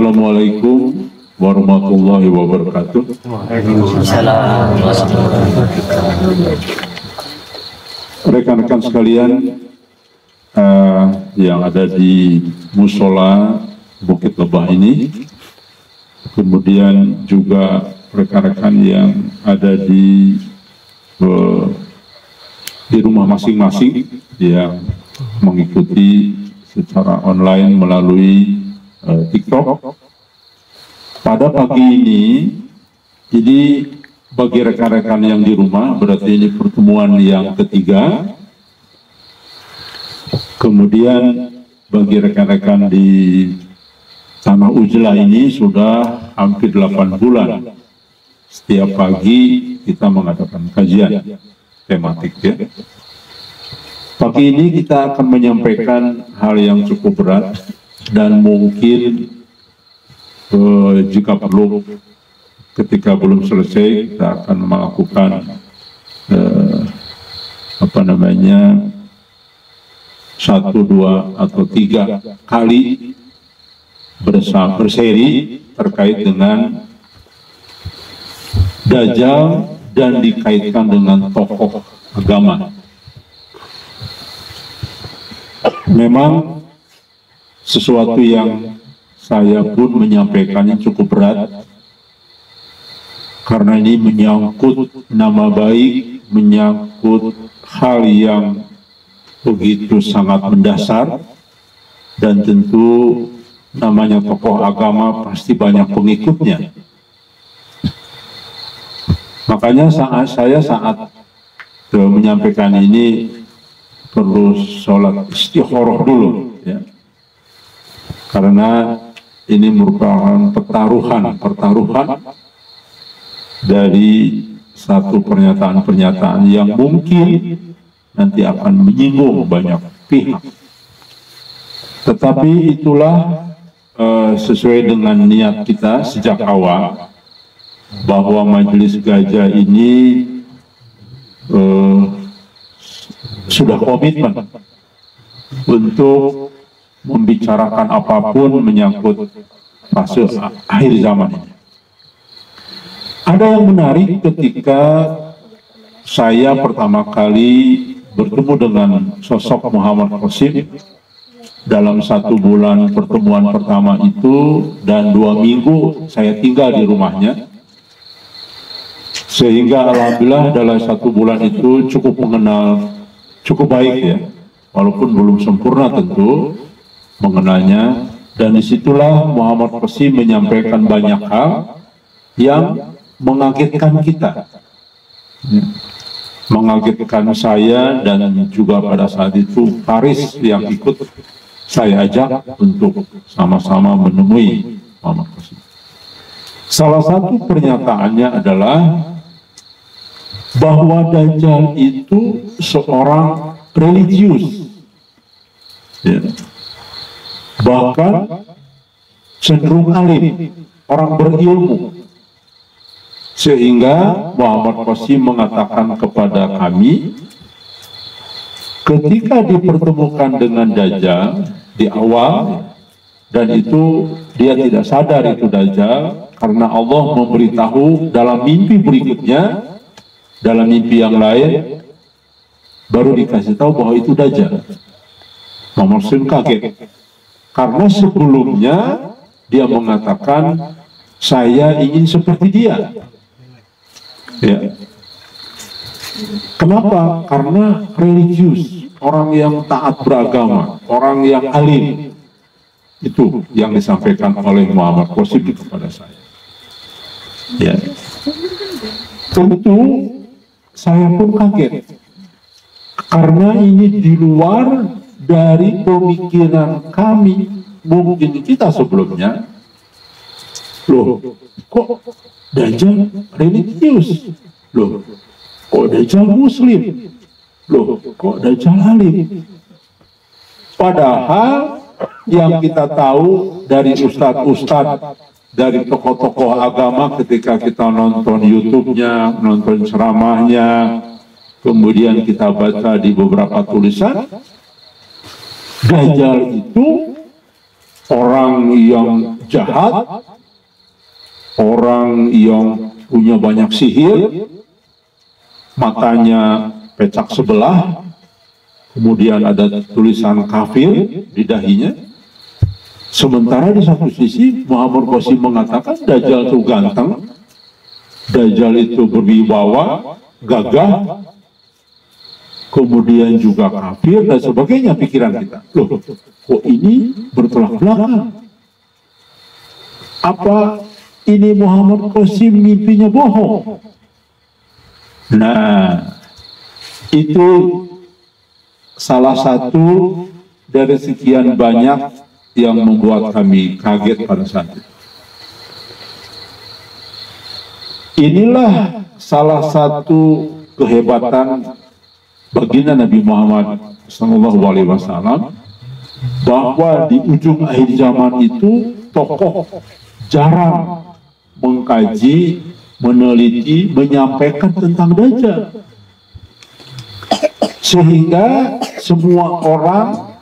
Assalamualaikum warahmatullahi wabarakatuh. Waalaikumsalam warahmatullahi wabarakatuh. Rekan-rekan sekalian yang ada di musola Bukit Lebah ini, kemudian juga rekan-rekan yang ada di rumah masing-masing yang mengikuti secara online melalui TikTok. Pada pagi ini, jadi bagi rekan-rekan yang di rumah, berarti ini pertemuan yang ketiga. Kemudian bagi rekan-rekan di Tanah Ujlah ini sudah hampir 8 bulan. Setiap pagi kita mengadakan kajian tematik ya. Pagi ini kita akan menyampaikan hal yang cukup berat dan mungkin jika perlu ketika belum selesai kita akan melakukan satu, dua, atau 3 kali berseri terkait dengan Dajjal dan dikaitkan dengan tokoh agama. Memang sesuatu yang saya pun menyampaikannya cukup berat karena ini menyangkut nama baik, menyangkut hal yang begitu sangat mendasar, dan tentu namanya tokoh agama pasti banyak pengikutnya. Makanya saat menyampaikan ini perlu sholat istikharah dulu ya. Karena ini merupakan pertaruhan dari satu pernyataan yang mungkin nanti akan menyinggung banyak pihak. Tetapi itulah sesuai dengan niat kita sejak awal bahwa Majelis Gajah ini sudah komitmen untuk membicarakan apapun menyangkut fase akhir zaman ini. Ada yang menarik ketika saya pertama kali bertemu dengan sosok Muhammad Qasim dalam 1 bulan pertemuan pertama itu, dan 2 minggu saya tinggal di rumahnya, sehingga alhamdulillah dalam 1 bulan itu cukup mengenal cukup baik ya, walaupun belum sempurna tentu mengenalnya. Dan disitulah Muhammad Qasim menyampaikan banyak hal yang mengagetkan kita ya. Mengagetkan saya, dan juga pada saat itu Faris yang ikut saya ajak untuk sama-sama menemui Muhammad Qasim. Salah satu pernyataannya adalah bahwa Dajjal itu seorang religius ya. Bahkan cenderung alim, orang berilmu, sehingga Muhammad Qasim mengatakan kepada kami ketika dipertemukan dengan Dajjal di awal, dan itu dia tidak sadar itu Dajjal karena Allah memberitahu dalam mimpi berikutnya, dalam mimpi yang lain baru dikasih tahu bahwa itu Dajjal. Muhammad Qasim kaget karena sebelumnya dia mengatakan saya ingin seperti dia ya. Kenapa? Karena religius, orang yang taat beragama, orang yang alim. Itu yang disampaikan oleh Muhammad Qasim kepada saya ya. Tentu saya pun kaget karena ini di luar dari pemikiran kami, mungkin kita sebelumnya. Loh, kok Dajjal religius? Loh, kok Dajjal muslim? Loh, kok Dajjal alim? Padahal yang kita tahu dari ustadz-ustadz, dari tokoh-tokoh agama, ketika kita nonton YouTube-nya, nonton ceramahnya, kemudian kita baca di beberapa tulisan, Dajjal itu orang yang jahat, orang yang punya banyak sihir, matanya pecak sebelah, kemudian ada tulisan kafir di dahinya. Sementara di satu sisi Muhammad Qasim mengatakan Dajjal itu ganteng, Dajjal itu berwibawa, gagah, kemudian juga kafir dan sebagainya. Pikiran kita, loh, kok ini bertolak belakang? Apa ini Muhammad Qasim mimpinya bohong? Nah, itu salah satu dari sekian banyak yang membuat kami kaget pada saat itu. Inilah salah satu kehebatan baginda Nabi Muhammad SAW, bahwa di ujung akhir zaman itu tokoh jarang mengkaji, meneliti, menyampaikan tentang Dajjal, sehingga semua orang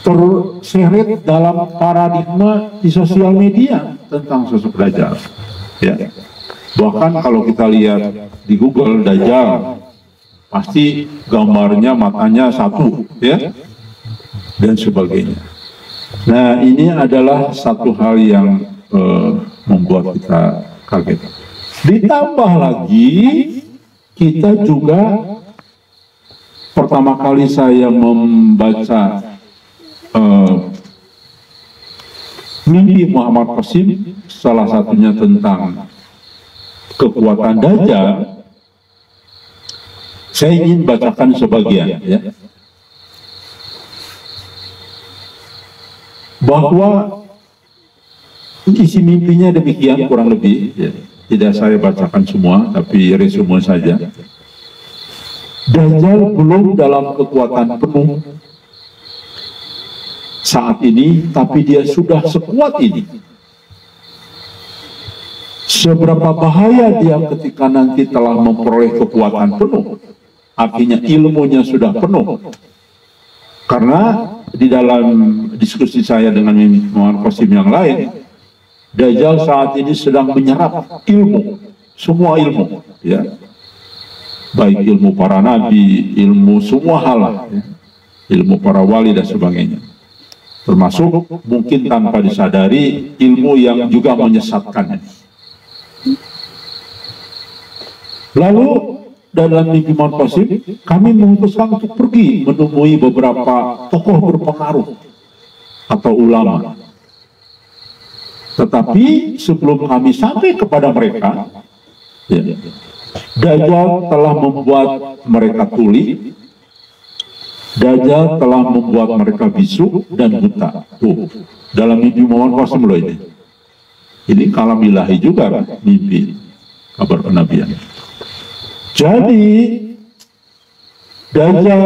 terseret dalam paradigma di sosial media tentang sosok Dajjal. Ya. Bahkan kalau kita lihat di Google Dajjal, pasti gambarnya matanya satu, ya, dan sebagainya. Nah, ini adalah satu hal yang membuat kita kaget. Ditambah lagi, kita juga pertama kali saya membaca mimpi Muhammad Qasim, salah satunya tentang kekuatan Dajjal. Saya ingin bacakan sebagian, ya, bahwa isi mimpinya demikian kurang lebih, ya. Tidak saya bacakan semua, tapi resume saja. Dajjal belum dalam kekuatan penuh saat ini, tapi dia sudah sekuat ini. Seberapa bahaya dia ketika nanti telah memperoleh kekuatan penuh, artinya ilmunya sudah penuh. Karena di dalam diskusi saya dengan Muhammad Qasim yang lain, Dajjal saat ini sedang menyerap ilmu, semua ilmu, ya, baik ilmu para nabi, ilmu semua hal, ya, ilmu para wali dan sebagainya, termasuk mungkin tanpa disadari ilmu yang juga menyesatkannya. Lalu dalam mimpi Muhammad Qasim, kami memutuskan untuk pergi menemui beberapa tokoh berpengaruh atau ulama. Tetapi sebelum kami sampai kepada mereka, ya, Dajjal telah membuat mereka tuli, Dajjal telah membuat mereka bisu dan buta. Tuh, dalam mimpi Muhammad Qasim loh ini. Ini kalam ilahi juga, mimpi, kabar kenabian. Jadi Dajjal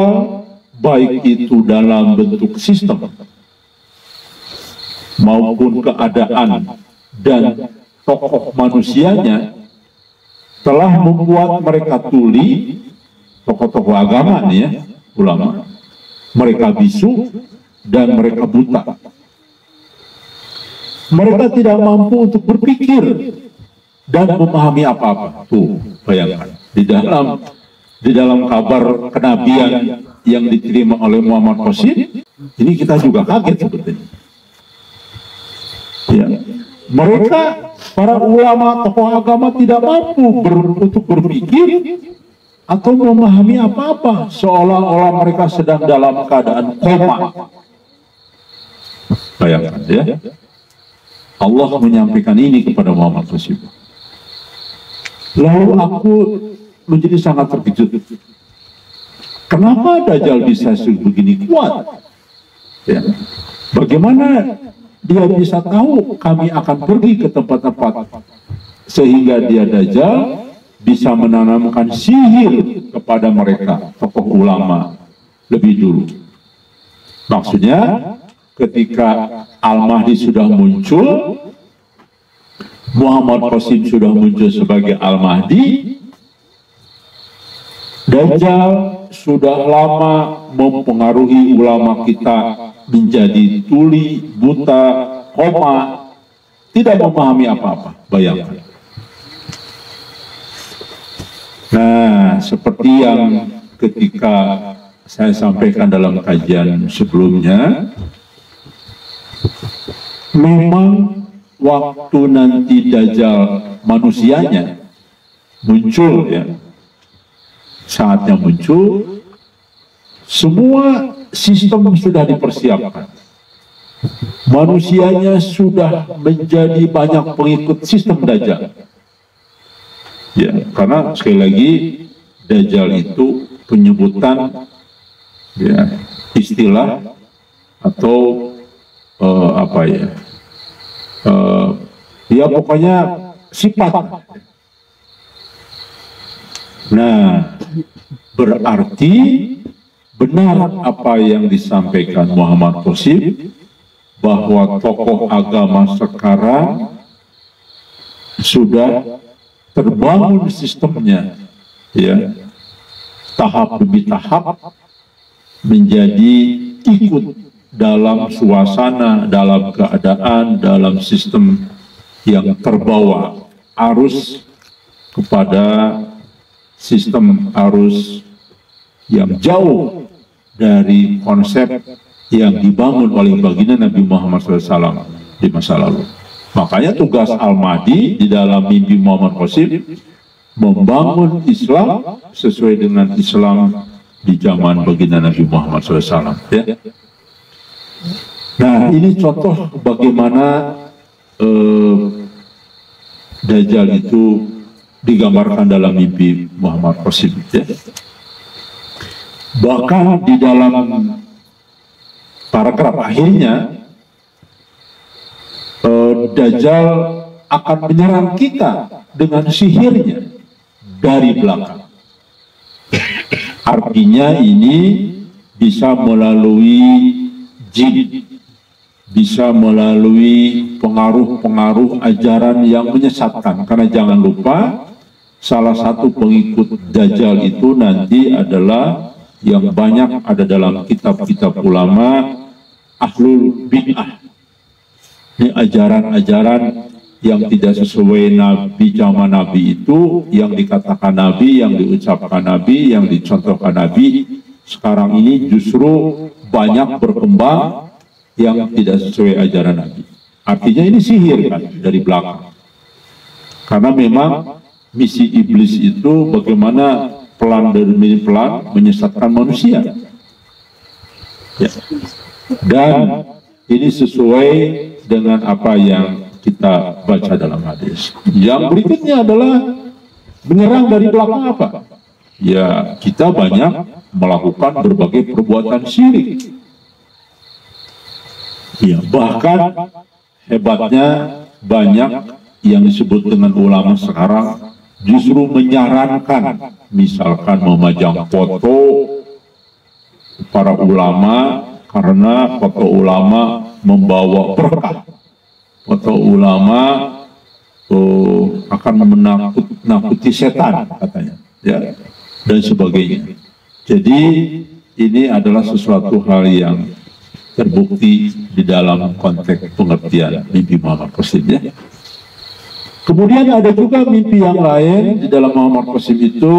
baik itu dalam bentuk sistem maupun keadaan dan tokoh manusianya telah membuat mereka tuli, tokoh-tokoh agama nih, ya, ulama, mereka bisu dan mereka buta. Mereka tidak mampu untuk berpikir dan memahami apa-apa. Tuh, bayangkan di dalam kabar kenabian yang diterima oleh Muhammad Qasim, ini kita juga kaget sebetulnya. Ya. Mereka, para ulama, tokoh agama tidak mampu untuk berpikir atau memahami apa-apa, seolah-olah mereka sedang dalam keadaan koma. Bayangkan, ya. Allah menyampaikan ini kepada Muhammad Qasim. Lalu aku menjadi sangat terkejut. Kenapa Dajjal bisa begini kuat? Ya. Bagaimana dia bisa tahu kami akan pergi ke tempat-tempat sehingga dia Dajjal bisa menanamkan sihir kepada mereka, tokoh ulama lebih dulu. Maksudnya ketika Al-Mahdi sudah muncul, Muhammad Qasim sudah muncul sebagai Al-Mahdi, Dajjal sudah lama mempengaruhi ulama kita menjadi tuli, buta, koma, tidak memahami apa-apa. Bayangkan. Nah, seperti yang ketika saya sampaikan dalam kajian sebelumnya, memang waktu nanti Dajjal manusianya muncul, ya, saatnya muncul, semua sistem sudah dipersiapkan. Manusianya sudah menjadi banyak pengikut sistem Dajjal. Ya, karena sekali lagi Dajjal itu penyebutan, ya, istilah atau apa ya? Ya pokoknya sifat. Nah, berarti benar apa yang disampaikan Muhammad Qasim bahwa tokoh agama sekarang sudah terbangun sistemnya, ya, tahap demi tahap menjadi ikut dalam suasana, dalam keadaan, dalam sistem yang terbawa arus kepada sistem arus yang jauh dari konsep yang dibangun oleh baginda Nabi Muhammad SAW di masa lalu. Makanya tugas Al-Mahdi di dalam mimpi Muhammad Qasim membangun Islam sesuai dengan Islam di zaman baginda Nabi Muhammad SAW. Ya. Nah, ini contoh bagaimana Dajjal itu digambarkan dalam mimpi Muhammad Qasim. Ya. Bahkan di dalam paragraf akhirnya, Dajjal akan menyerang kita dengan sihirnya dari belakang. Artinya ini bisa melalui jin, bisa melalui pengaruh-pengaruh ajaran yang menyesatkan. Karena jangan lupa, salah satu pengikut Dajjal itu nanti adalah yang banyak ada dalam kitab-kitab ulama, ahlul bid'ah. Ini ajaran-ajaran yang tidak sesuai Nabi zaman Nabi itu, yang dikatakan Nabi, yang diucapkan Nabi, yang dicontohkan Nabi, sekarang ini justru banyak berkembang yang tidak sesuai ajaran Nabi. Artinya ini sihir kan dari belakang. Karena memang misi iblis itu bagaimana pelan demi pelan menyesatkan manusia. Ya. Dan ini sesuai dengan apa yang kita baca dalam hadis. Yang berikutnya adalah menyerang dari belakang apa? Ya, kita banyak melakukan berbagai perbuatan syirik. Ya, bahkan hebatnya banyak yang disebut dengan ulama sekarang justru menyarankan, misalkan memajang foto para ulama, karena foto ulama membawa berkah, foto ulama akan menakuti setan katanya, ya, dan sebagainya. Jadi ini adalah sesuatu hal yang terbukti di dalam konteks pengertian mimpi Muhammad Qasim, ya. Kemudian ada juga mimpi yang lain di dalam Muhammad Qasim itu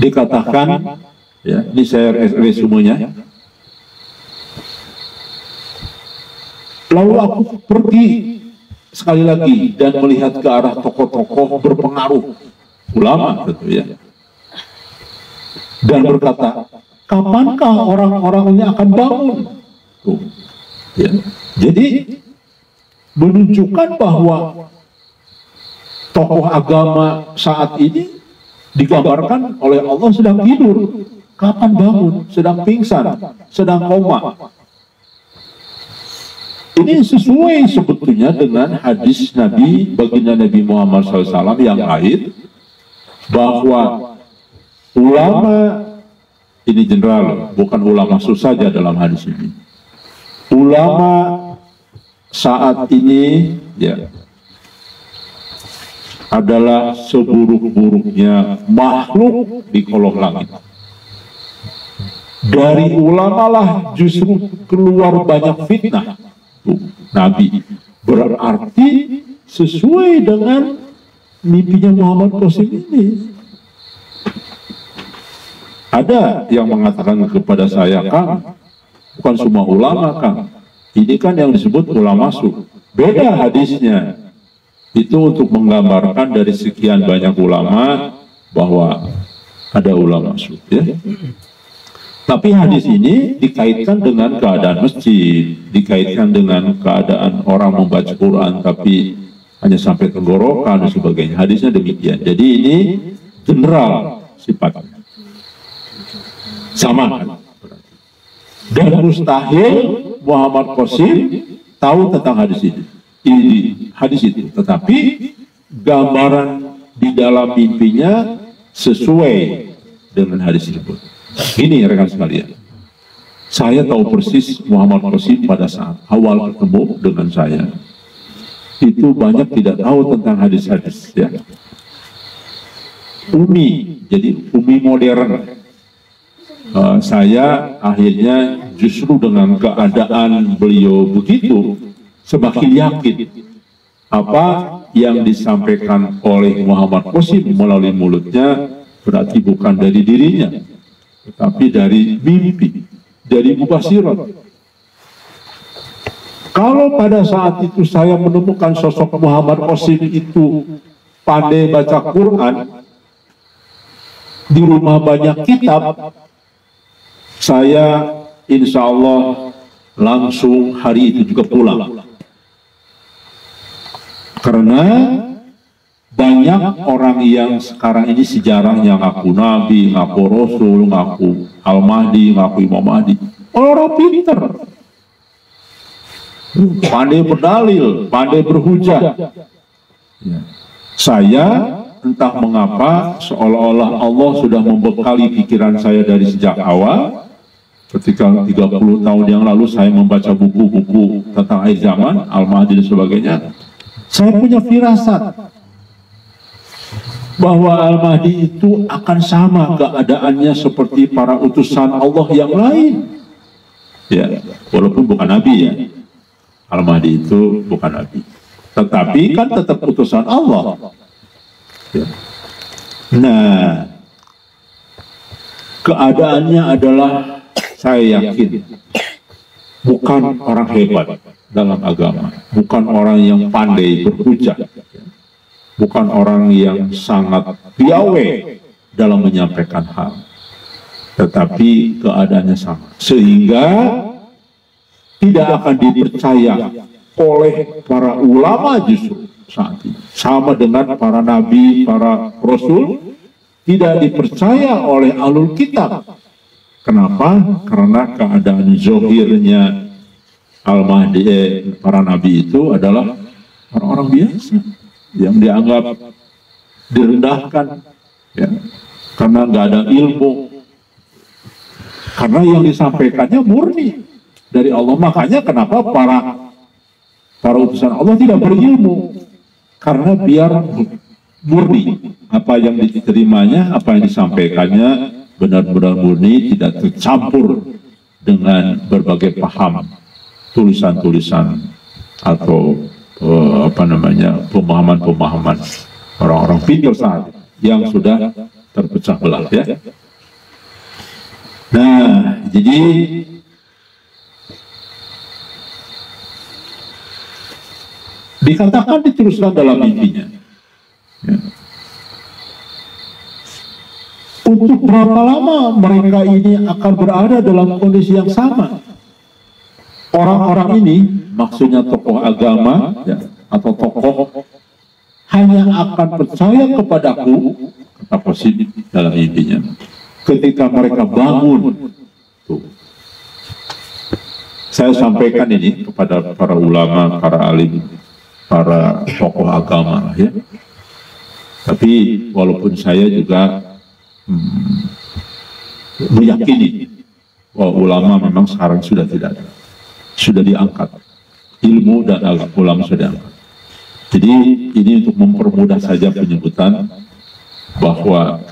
dikatakan, ya, ini saya resumenya. Lalu aku pergi sekali lagi dan melihat ke arah tokoh-tokoh berpengaruh, ulama tentu, ya, dan berkata, kapankah orang-orang ini akan bangun? Tuh, ya. Jadi menunjukkan bahwa tokoh agama saat ini digambarkan oleh Allah sedang tidur. Kapan bangun? Sedang pingsan, sedang koma. Ini sesuai sebetulnya dengan hadis Nabi, baginda Nabi Muhammad SAW yang lain, bahwa ulama, ini general, bukan ulama saja dalam hadis ini. Ulama saat ini, ya, adalah seburuk-buruknya makhluk di kolong langit. Dari ulama lah justru keluar banyak fitnah. Tuh, Nabi berarti sesuai dengan mimpinya Muhammad Qasim ini. Ada yang mengatakan kepada saya, Kang, bukan semua ulama, Kang. Ini kan yang disebut ulama su. Beda hadisnya. Itu untuk menggambarkan dari sekian banyak ulama bahwa ada ulama su. Ya. Tapi hadis ini dikaitkan dengan keadaan masjid, dikaitkan dengan keadaan orang membaca Quran tapi hanya sampai tenggorokan dan sebagainya. Hadisnya demikian. Jadi ini general sifatnya. Sama kan? Dan mustahil Muhammad Qasim tahu tentang hadis ini. Ini hadis itu. Tetapi gambaran di dalam mimpinya sesuai dengan hadis tersebut. Ini rekan sekalian, saya tahu persis Muhammad Qasim pada saat awal ketemu dengan saya itu banyak tidak tahu tentang hadis-hadis ya. Umi, jadi umi modern. Saya akhirnya justru dengan keadaan beliau begitu semakin yakin apa yang disampaikan oleh Muhammad Qasim melalui mulutnya berarti bukan dari dirinya, tapi dari mimpi, dari mubasyirat. Kalau pada saat itu saya menemukan sosok Muhammad Qasim itu pandai baca Quran, di rumah banyak kitab, saya insya Allah langsung hari itu juga pulang. Karena banyak orang yang sekarang ini sejarahnya ngaku Nabi, ngaku Rasul, ngaku Al-Mahdi, ngaku Imam Mahdi. Orang pinter, pandai berdalil, pandai berhujah. Ya. Saya entah mengapa seolah-olah Allah sudah membekali pikiran saya dari sejak awal. Ketika 30 tahun yang lalu saya membaca buku-buku tentang akhir zaman, Al-Mahdi dan sebagainya, saya punya firasat bahwa Al-Mahdi itu akan sama keadaannya seperti para utusan Allah yang lain. Ya, walaupun bukan Nabi ya. Al-Mahdi itu bukan Nabi. Tetapi kan tetap utusan Allah. Ya. Nah, keadaannya adalah saya yakin bukan orang hebat dalam agama, bukan orang yang pandai berhujah, bukan orang yang sangat piawai dalam menyampaikan hal, tetapi keadaannya sama, sehingga tidak akan dipercaya oleh para ulama justru saat ini. Sama dengan para nabi, para rasul, tidak dipercaya oleh ahlul kitab. Kenapa? Karena keadaan zohirnya Al-Mahdi, para nabi itu adalah orang-orang biasa yang dianggap direndahkan ya, karena nggak ada ilmu, karena yang disampaikannya murni dari Allah. Makanya kenapa para utusan Allah tidak berilmu, karena biar murni apa yang diterimanya, apa yang disampaikannya benar-benar murni, tidak tercampur dengan berbagai paham tulisan-tulisan atau pemahaman-pemahaman orang-orang pintar saat yang sudah terpecah belah ya. Nah, jadi dikatakan diteruskan dalam mimpinya ya. Untuk berapa lama mereka ini akan berada dalam kondisi yang sama? Orang-orang ini, maksudnya tokoh agama ya, atau tokoh, hanya akan percaya kepadaku, kata Qasim dalam mimpinya, ketika mereka bangun. Tuh. Saya sampaikan ini kepada para ulama, para alim, para tokoh agama ya. Tapi walaupun saya juga meyakini bahwa ulama memang sekarang sudah tidak ada, sudah diangkat, ilmu dan ulama sudah diangkat. Jadi ini untuk mempermudah saja penyebutan bahwa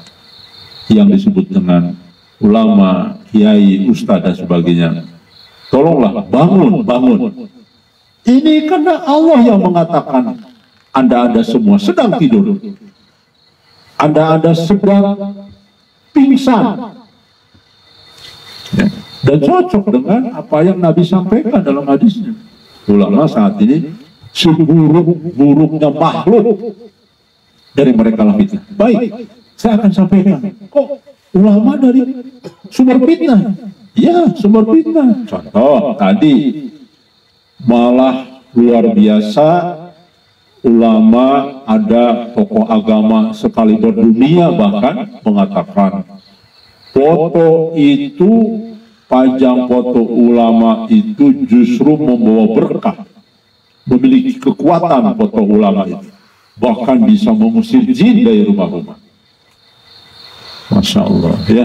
yang disebut dengan ulama kiai, ustadz dan sebagainya. Tolonglah bangun. Ini karena Allah yang mengatakan Anda semua sedang tidur. Anda sedang pingsan. Ya. Dan cocok dengan apa yang Nabi sampaikan dalam hadisnya. Ulama saat ini seburuk-buruknya makhluk dari mereka lah fitnah. Baik, saya akan sampaikan. Kok ulama dari sumber fitnah? Ya, sumber fitnah. Contoh tadi malah luar biasa, ulama, ada tokoh agama sekaliber dunia bahkan mengatakan foto itu, pajang foto ulama itu justru membawa berkah, memiliki kekuatan foto ulama itu, bahkan bisa mengusir jin dari rumah-rumah. Masya Allah, ya,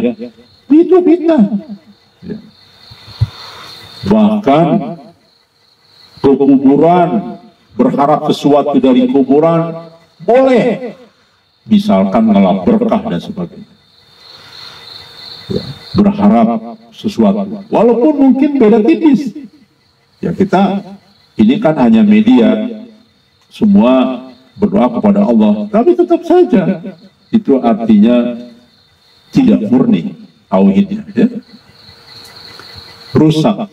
itu fitnah. Ya. Bahkan ke kuburan, berharap sesuatu dari kuburan boleh, misalkan ngelap berkah dan sebagainya. Ya, berharap sesuatu, walaupun mungkin beda tipis. Ya, kita ini kan hanya media, semua berdoa kepada Allah, tapi tetap saja itu artinya tidak murni tauhidnya, ya. Rusak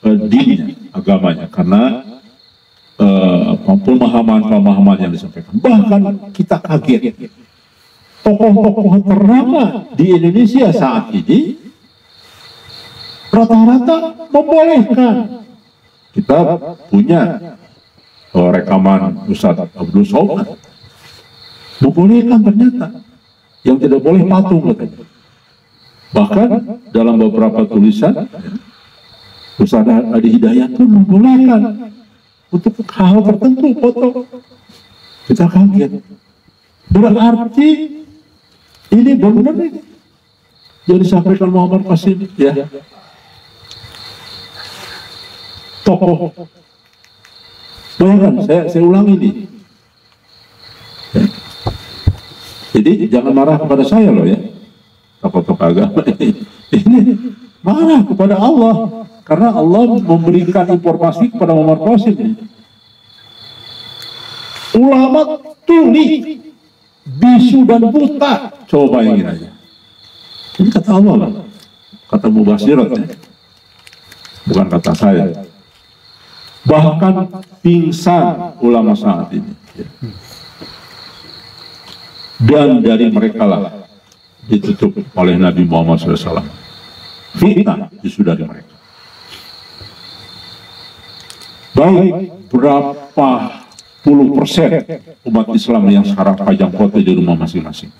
dinnya, agamanya, karena pemahaman yang disampaikan. Bahkan kita kaget, tokoh-tokoh ternama di Indonesia saat ini rata-rata membolehkan. Kita punya rekaman Ustadz Abdul Somad, membolehkan ternyata. Yang tidak boleh patung katanya. Bahkan dalam beberapa tulisan Ustadz Adi Hidayat pun membolehkan untuk hal tertentu foto. Kita kaget. Berarti ini benar ini yang disampaikan Muhammad Qasim, ya. Tokoh. Bayangkan, saya ulangi ini. Ya. Jadi jangan marah kepada saya loh, ya. Tokoh-tokoh agama ini marah kepada Allah. Karena Allah memberikan informasi kepada Muhammad Qasim. Ulama tuli, bisu dan buta. Coba bayangin aja. Ini kata Allah lah. Kata Mubasyirat, ya. Bukan kata saya. Bahkan pingsan ulama saat ini. Ya. Dan dari mereka lah ditutup oleh Nabi Muhammad SAW. Fitnah justru dari mereka. Baik, berapa puluh persen umat Islam yang sekarang pajang foto di rumah masing-masing?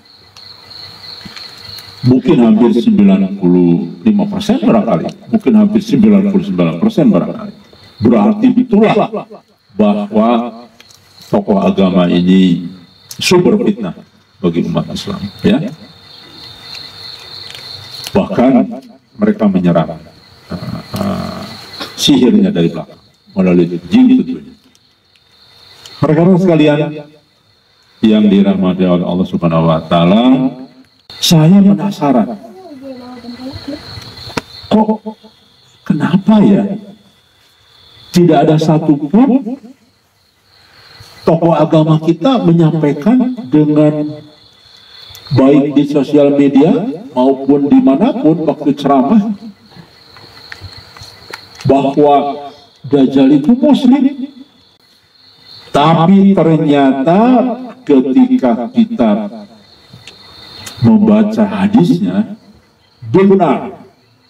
Mungkin hampir 95% barangkali, mungkin hampir 99% barangkali. Berarti itulah bahwa tokoh agama ini sumber fitnah bagi umat Islam, ya. Bahkan mereka menyerang sihirnya dari belakang melalui jin tentunya. Rekan-rekan sekalian yang dirahmati oleh Allah Subhanahu wa taala, saya penasaran. Kok kenapa ya tidak ada satupun tokoh agama kita menyampaikan dengan baik di sosial media maupun dimanapun waktu ceramah bahwa Dajjal itu muslim. Tapi ternyata ketika kita membaca hadisnya benar,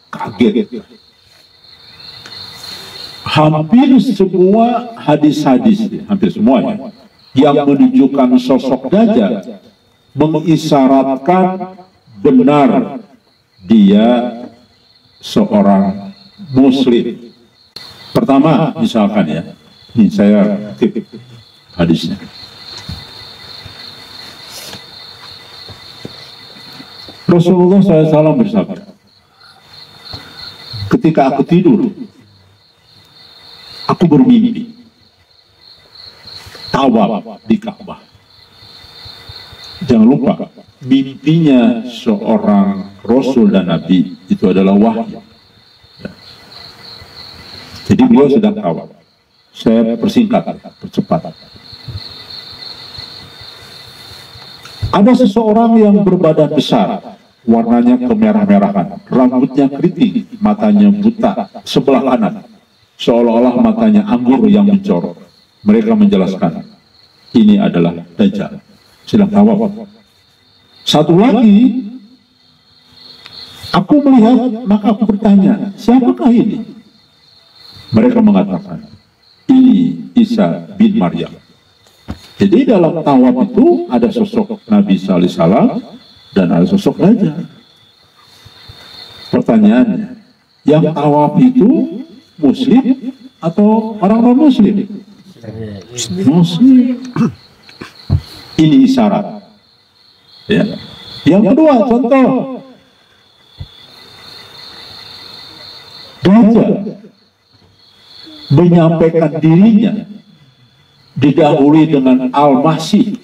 kaget. Hampir semua hadis-hadis, hampir semuanya yang menunjukkan sosok Dajjal mengisyaratkan benar dia seorang muslim. Pertama, misalkan ya, ini saya titip hadisnya. Rasulullah SAW bersabda, ketika aku tidur, aku bermimpi tawaf di Ka'bah. Jangan lupa, mimpinya seorang Rasul dan Nabi itu adalah wahyu. Ya. Jadi beliau sedang tahu. Saya persingkat, percepat. Ada seseorang yang berbadan besar, warnanya kemerah-merahan, rambutnya keriting, matanya buta sebelah kanan, seolah-olah matanya anggur yang mencorok. Mereka menjelaskan, ini adalah Dajjal. Sedang tawaf. Satu lagi, aku melihat, maka aku bertanya, siapakah ini? Mereka mengatakan, ini Isa bin Maryam. Jadi dalam tawaf itu ada sosok Nabi Sallallahu Alaihi Wasallam dan ada sosok Dajjal. Pertanyaannya, yang tawaf itu Muslim atau orang non-Muslim? Muslim. Ini isyarat. Ya. Yang kedua, contoh Dajjal menyampaikan dirinya didahului dengan Al-Masih.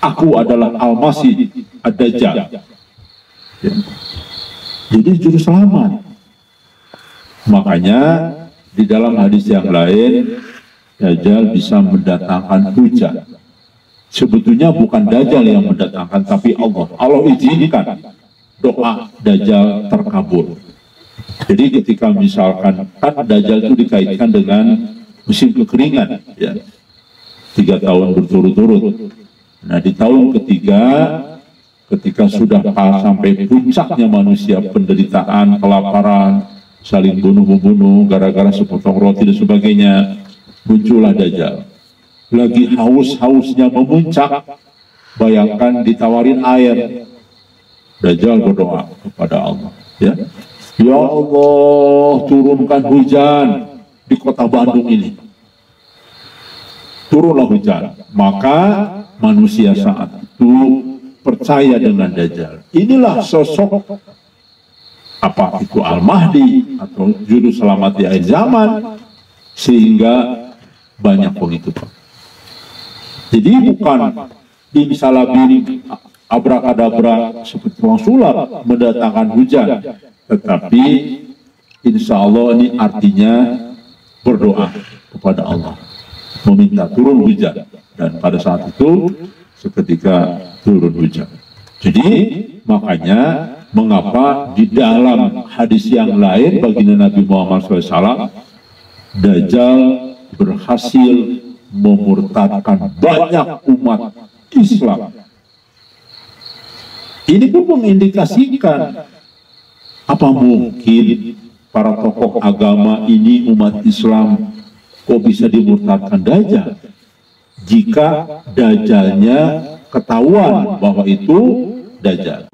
Aku adalah Al-Masih Ad-Dajjal. Ya. Jadi juru selamat. Makanya di dalam hadis yang lain, Dajjal bisa mendatangkan hujan. Sebetulnya bukan Dajjal yang mendatangkan, tapi Allah. Allah izinkan doa Dajjal terkabul. Jadi ketika misalkan kan Dajjal itu dikaitkan dengan musim kekeringan, ya, 3 tahun berturut-turut. Nah di tahun ketiga, ketika sudah sampai puncaknya manusia, penderitaan, kelaparan, saling bunuh-membunuh gara-gara sepotong roti dan sebagainya, muncullah Dajjal. Lagi haus-hausnya memuncak, bayangkan ditawarin air, Dajjal berdoa kepada Allah, ya Allah, turunkan hujan di kota Bandung ini. Turunlah hujan. Maka manusia saat itu percaya dengan Dajjal. Inilah sosok, apa itu Al-Mahdi atau juru selamat di akhir zaman, sehingga banyak pengikut. Jadi bukan imsalabim abrakadabra seperti orang sulap mendatangkan hujan, tetapi insya Allah ini artinya berdoa kepada Allah, meminta turun hujan, dan pada saat itu seketika turun hujan. Jadi makanya mengapa di dalam hadis yang lain baginda Nabi Muhammad SAW, Dajjal berhasil memurtadkan banyak umat Islam. Ini pun mengindikasikan, apa mungkin para tokoh agama ini, umat Islam, kok bisa dimurtadkan Dajjal? Jika Dajjalnya ketahuan bahwa itu Dajjal.